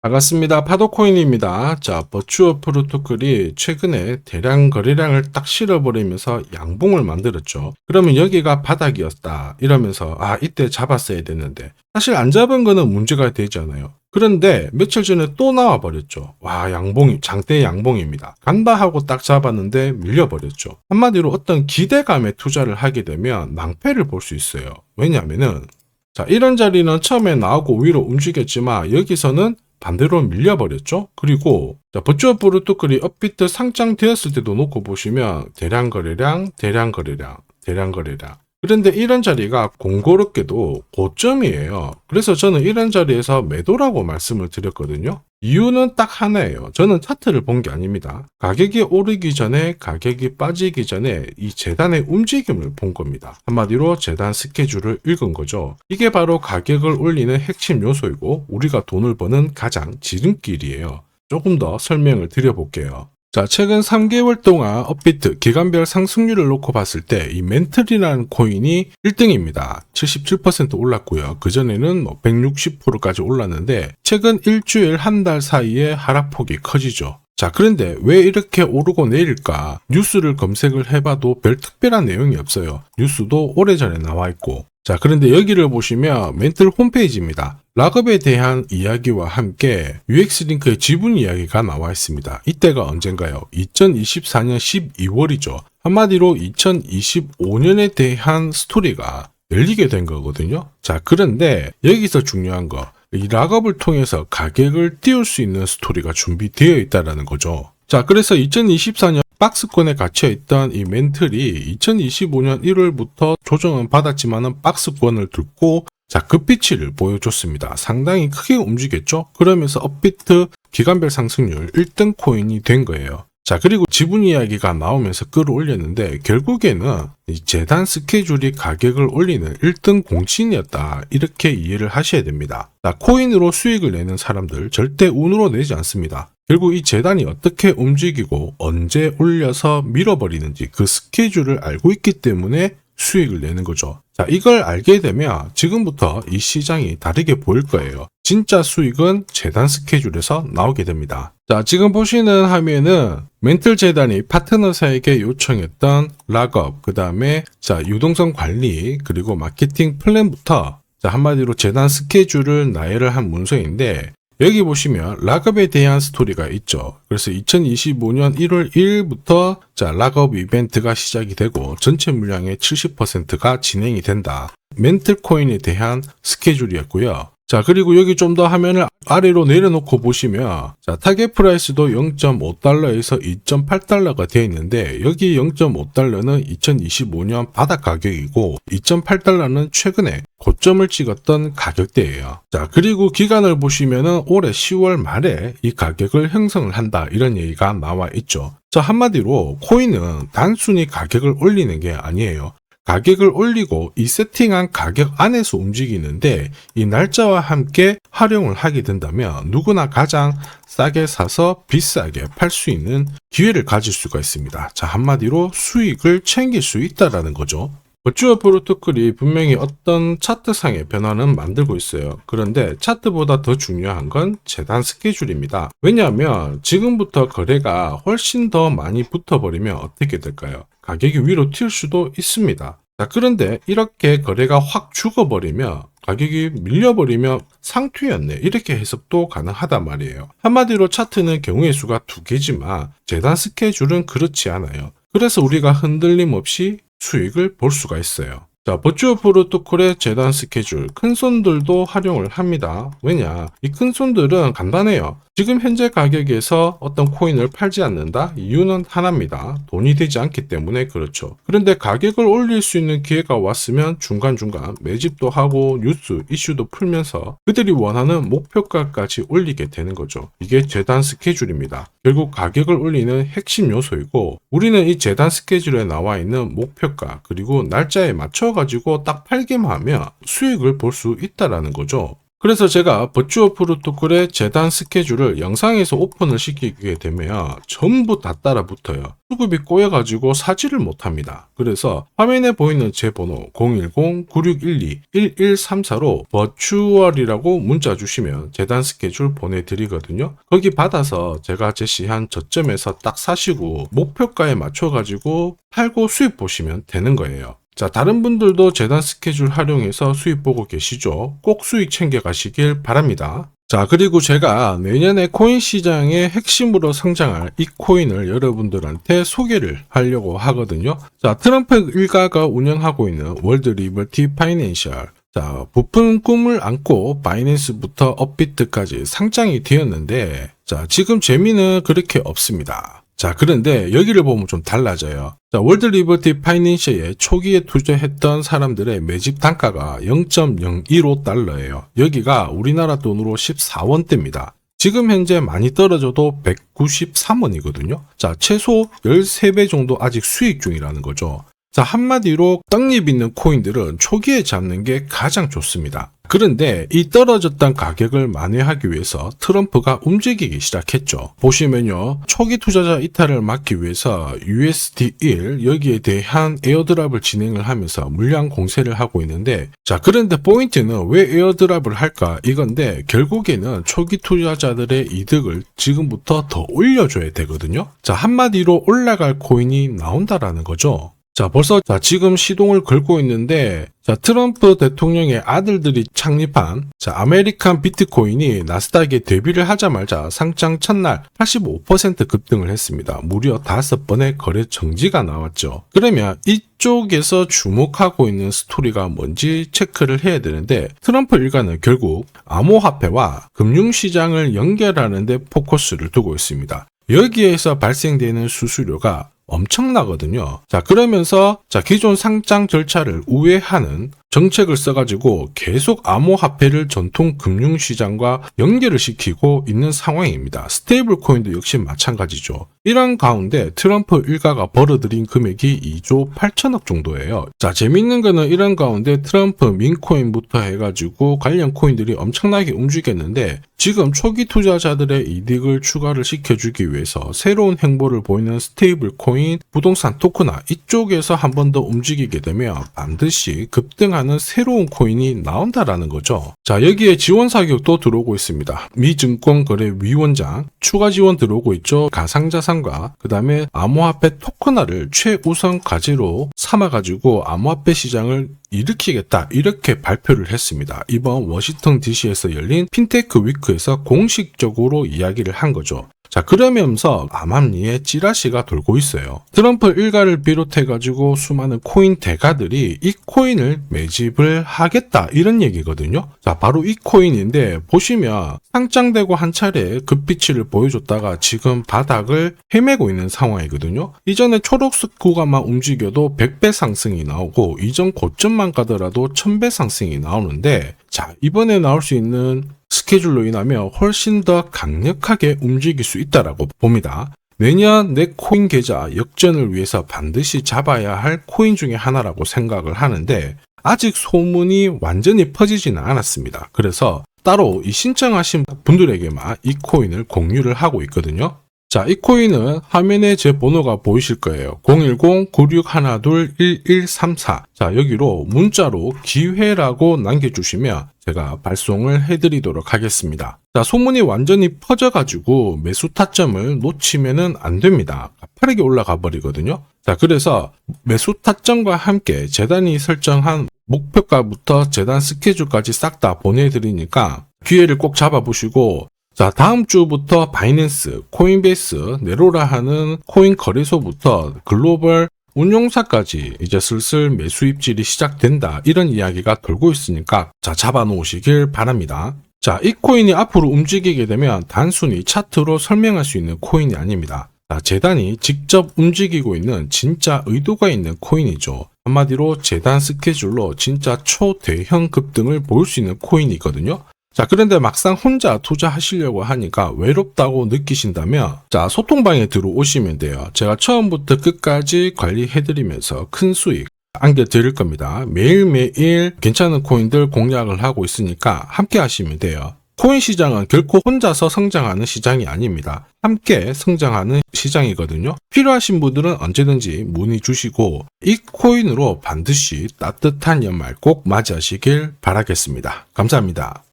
반갑습니다. 파도코인입니다. 자, 버추어 프로토콜이 최근에 대량 거래량을 딱 실어버리면서 양봉을 만들었죠. 그러면 여기가 바닥이었다 이러면서 이때 잡았어야 되는데 사실 안 잡은 거는 문제가 되잖아요. 그런데 며칠 전에 또 나와버렸죠. 와, 양봉이 장대 양봉입니다. 간다 하고 딱 잡았는데 밀려버렸죠. 한마디로 어떤 기대감에 투자를 하게 되면 낭패를 볼 수 있어요. 왜냐하면은 자, 이런 자리는 처음에 나오고 위로 움직였지만 여기서는 반대로 밀려버렸죠. 그리고 버추어 프로토콜이 업비트 상장되었을 때도 놓고 보시면 대량 거래량, 대량 거래량, 대량 거래량. 그런데 이런 자리가 공교롭게도 고점이에요. 그래서 저는 이런 자리에서 매도라고 말씀을 드렸거든요. 이유는 딱 하나예요. 저는 차트를 본 게 아닙니다. 가격이 오르기 전에, 가격이 빠지기 전에 이 재단의 움직임을 본 겁니다. 한마디로 재단 스케줄을 읽은 거죠. 이게 바로 가격을 올리는 핵심 요소이고 우리가 돈을 버는 가장 지름길이에요. 조금 더 설명을 드려볼게요. 자, 최근 3개월 동안 업비트 기간별 상승률을 놓고 봤을 때 이 멘틀이라는 코인이 1등입니다. 77% 올랐고요. 그전에는 160%까지 올랐는데 최근 일주일 한 달 사이에 하락폭이 커지죠. 자, 그런데 왜 이렇게 오르고 내릴까? 뉴스를 검색을 해봐도 별 특별한 내용이 없어요. 뉴스도 오래전에 나와 있고. 자, 그런데 여기를 보시면 멘틀 홈페이지입니다. 락업에 대한 이야기와 함께 UX링크의 지분 이야기가 나와 있습니다. 이때가 언젠가요? 2024년 12월이죠. 한마디로 2025년에 대한 스토리가 열리게 된 거거든요. 자, 그런데 여기서 중요한 거, 이 락업을 통해서 가격을 띄울 수 있는 스토리가 준비되어 있다는 거죠. 자, 그래서 2024년 박스권에 갇혀있던 이 멘틀이 2025년 1월부터 조정은 받았지만은 박스권을 뚫고 자, 급비치를 보여줬습니다. 상당히 크게 움직였죠? 그러면서 업비트 기간별 상승률 1등 코인이 된 거예요. 자, 그리고 지분 이야기가 나오면서 끌어올렸는데 결국에는 이 재단 스케줄이 가격을 올리는 1등 공신이었다. 이렇게 이해를 하셔야 됩니다. 자, 코인으로 수익을 내는 사람들 절대 운으로 내지 않습니다. 결국 이 재단이 어떻게 움직이고 언제 올려서 밀어버리는지 그 스케줄을 알고 있기 때문에 수익을 내는 거죠. 자, 이걸 알게 되면 지금부터 이 시장이 다르게 보일 거예요. 진짜 수익은 재단 스케줄에서 나오게 됩니다. 자, 지금 보시는 화면은 멘틀 재단이 파트너사에게 요청했던 락업, 그 다음에 자, 유동성 관리, 그리고 마케팅 플랜부터 자, 한마디로 재단 스케줄을 나열을 한 문서인데 여기 보시면 락업에 대한 스토리가 있죠. 그래서 2025년 1월 1일부터 자, 락업 이벤트가 시작이 되고 전체 물량의 70%가 진행이 된다. 멘틀 코인에 대한 스케줄이었고요. 자, 그리고 여기 좀 더 화면을 아래로 내려놓고 보시면 자, 타겟 프라이스도 0.5달러에서 2.8달러가 되어 있는데 여기 0.5달러는 2025년 바닥 가격이고 2.8달러는 최근에 고점을 찍었던 가격대예요. 자, 그리고 기간을 보시면은 올해 10월 말에 이 가격을 형성을 한다 이런 얘기가 나와 있죠. 자, 한마디로 코인은 단순히 가격을 올리는 게 아니에요. 가격을 올리고 이 세팅한 가격 안에서 움직이는데 이 날짜와 함께 활용을 하게 된다면 누구나 가장 싸게 사서 비싸게 팔 수 있는 기회를 가질 수가 있습니다. 자, 한마디로 수익을 챙길 수 있다라는 거죠. 버추어 프로토콜이 분명히 어떤 차트상의 변화는 만들고 있어요. 그런데 차트보다 더 중요한 건 재단 스케줄입니다. 왜냐하면 지금부터 거래가 훨씬 더 많이 붙어버리면 어떻게 될까요? 가격이 위로 튈 수도 있습니다. 자, 그런데 이렇게 거래가 확 죽어버리면 가격이 밀려버리면 상투였네 이렇게 해석도 가능하단 말이에요. 한마디로 차트는 경우의 수가 두 개지만 재단 스케줄은 그렇지 않아요. 그래서 우리가 흔들림 없이 수익을 볼 수가 있어요. 자, 버추어 프로토콜의 재단 스케줄 큰 손들도 활용을 합니다. 왜냐? 이 큰 손들은 간단해요. 지금 현재 가격에서 어떤 코인을 팔지 않는다? 이유는 하나입니다. 돈이 되지 않기 때문에 그렇죠. 그런데 가격을 올릴 수 있는 기회가 왔으면 중간중간 매집도 하고 뉴스, 이슈도 풀면서 그들이 원하는 목표가까지 올리게 되는 거죠. 이게 재단 스케줄입니다. 결국 가격을 올리는 핵심 요소이고 우리는 이 재단 스케줄에 나와 있는 목표가 그리고 날짜에 맞춰가지고 딱 팔기만 하면 수익을 볼 수 있다라는 거죠. 그래서 제가 버추어 프로토콜의 재단 스케줄을 영상에서 오픈을 시키게 되면 전부 다 따라 붙어요. 수급이 꼬여가지고 사지를 못합니다. 그래서 화면에 보이는 제 번호 010-9612-1134로 버추얼이라고 문자 주시면 재단 스케줄 보내드리거든요. 거기 받아서 제가 제시한 저점에서 딱 사시고 목표가에 맞춰가지고 팔고 수익 보시면 되는 거예요. 자, 다른 분들도 재단 스케줄 활용해서 수익 보고 계시죠? 꼭 수익 챙겨 가시길 바랍니다. 자, 그리고 제가 내년에 코인 시장의 핵심으로 성장할 이 코인을 여러분들한테 소개를 하려고 하거든요. 자, 트럼프 일가가 운영하고 있는 월드 리버티 파이낸셜. 자, 부푼 꿈을 안고 바이낸스부터 업비트까지 상장이 되었는데, 자, 지금 재미는 그렇게 없습니다. 자, 그런데 여기를 보면 좀 달라져요. 자, 월드 리버티 파이낸셜에 초기에 투자했던 사람들의 매집 단가가 0.015달러예요. 여기가 우리나라 돈으로 14원대입니다. 지금 현재 많이 떨어져도 193원이거든요. 자, 최소 13배 정도 아직 수익 중이라는 거죠. 자, 한마디로 떡잎 있는 코인들은 초기에 잡는 게 가장 좋습니다. 그런데 이 떨어졌던 가격을 만회하기 위해서 트럼프가 움직이기 시작했죠. 보시면요. 초기 투자자 이탈을 막기 위해서 USD1 여기에 대한 에어드랍을 진행을 하면서 물량 공세를 하고 있는데, 자, 그런데 포인트는 왜 에어드랍을 할까 이건데, 결국에는 초기 투자자들의 이득을 지금부터 더 올려줘야 되거든요. 자, 한마디로 올라갈 코인이 나온다라는 거죠. 자, 벌써 지금 시동을 걸고 있는데, 자, 트럼프 대통령의 아들들이 창립한 아메리칸 비트코인이 나스닥에 데뷔를 하자마자 상장 첫날 85% 급등을 했습니다. 무려 5번의 거래 정지가 나왔죠. 그러면 이쪽에서 주목하고 있는 스토리가 뭔지 체크를 해야 되는데, 트럼프 일가는 결국 암호화폐와 금융시장을 연결하는 데 포커스를 두고 있습니다. 여기에서 발생되는 수수료가 엄청나거든요. 자, 그러면서 기존 상장 절차를 우회하는 정책을 써가지고 계속 암호화폐를 전통 금융시장과 연결을 시키고 있는 상황입니다. 스테이블 코인도 역시 마찬가지죠. 이런 가운데 트럼프 일가가 벌어들인 금액이 2조 8천억 정도예요. 자, 재밌는 거는 이런 가운데 트럼프 민코인부터 해가지고 관련 코인들이 엄청나게 움직였는데, 지금 초기 투자자들의 이득을 추가를 시켜주기 위해서 새로운 행보를 보이는 스테이블 코인, 부동산 토크나 이쪽에서 한 번 더 움직이게 되면 반드시 급등하는 새로운 코인이 나온다라는 거죠. 자, 여기에 지원 사격도 들어오고 있습니다. 미 증권거래위원장 추가 지원 들어오고 있죠. 가상자산과 그 다음에 암호화폐 토큰화를 최우선 과제로 삼아가지고 암호화폐 시장을 일으키겠다, 이렇게 발표를 했습니다. 이번 워싱턴 DC에서 열린 핀테크 위크에서 공식적으로 이야기를 한 거죠. 자, 그러면서 암암리에 찌라시가 돌고 있어요. 트럼프 일가를 비롯해가지고 수많은 코인 대가들이 이 코인을 매집을 하겠다, 이런 얘기거든요. 자, 바로 이 코인인데, 보시면 상장되고 한 차례 급비치를 보여줬다가 지금 바닥을 헤매고 있는 상황이거든요. 이전에 초록색 구간만 움직여도 100배 상승이 나오고, 이전 고점만 가더라도 1000배 상승이 나오는데, 자, 이번에 나올 수 있는 스케줄로 인하면 훨씬 더 강력하게 움직일 수 있다라고 봅니다. 내년 내 코인 계좌 역전을 위해서 반드시 잡아야 할 코인 중에 하나라고 생각을 하는데, 아직 소문이 완전히 퍼지지는 않았습니다. 그래서 따로 이 신청하신 분들에게만 이 코인을 공유를 하고 있거든요. 자, 이 코인은 화면에 제 번호가 보이실 거예요. 010-9612-1134. 자, 여기로 문자로 기회라고 남겨주시면 제가 발송을 해드리도록 하겠습니다. 자, 소문이 완전히 퍼져가지고 매수 타점을 놓치면은 안 됩니다. 가파르게 올라가 버리거든요. 자, 그래서 매수 타점과 함께 재단이 설정한 목표가부터 재단 스케줄까지 싹 다 보내드리니까 기회를 꼭 잡아보시고, 자, 다음 주부터 바이낸스, 코인베이스, 네로라 하는 코인 거래소부터 글로벌 운용사까지 이제 슬슬 매수 입질이 시작된다, 이런 이야기가 돌고 있으니까 자, 잡아놓으시길 바랍니다. 자, 이 코인이 앞으로 움직이게 되면 단순히 차트로 설명할 수 있는 코인이 아닙니다. 자, 재단이 직접 움직이고 있는 진짜 의도가 있는 코인이죠. 한마디로 재단 스케줄로 진짜 초대형 급등을 볼 수 있는 코인이거든요. 자, 그런데 막상 혼자 투자하시려고 하니까 외롭다고 느끼신다면, 자, 소통방에 들어오시면 돼요. 제가 처음부터 끝까지 관리해드리면서 큰 수익, 안겨드릴 겁니다. 매일매일 괜찮은 코인들 공략을 하고 있으니까 함께 하시면 돼요. 코인 시장은 결코 혼자서 성장하는 시장이 아닙니다. 함께 성장하는 시장이거든요. 필요하신 분들은 언제든지 문의 주시고 이 코인으로 반드시 따뜻한 연말 꼭 맞이하시길 바라겠습니다. 감사합니다.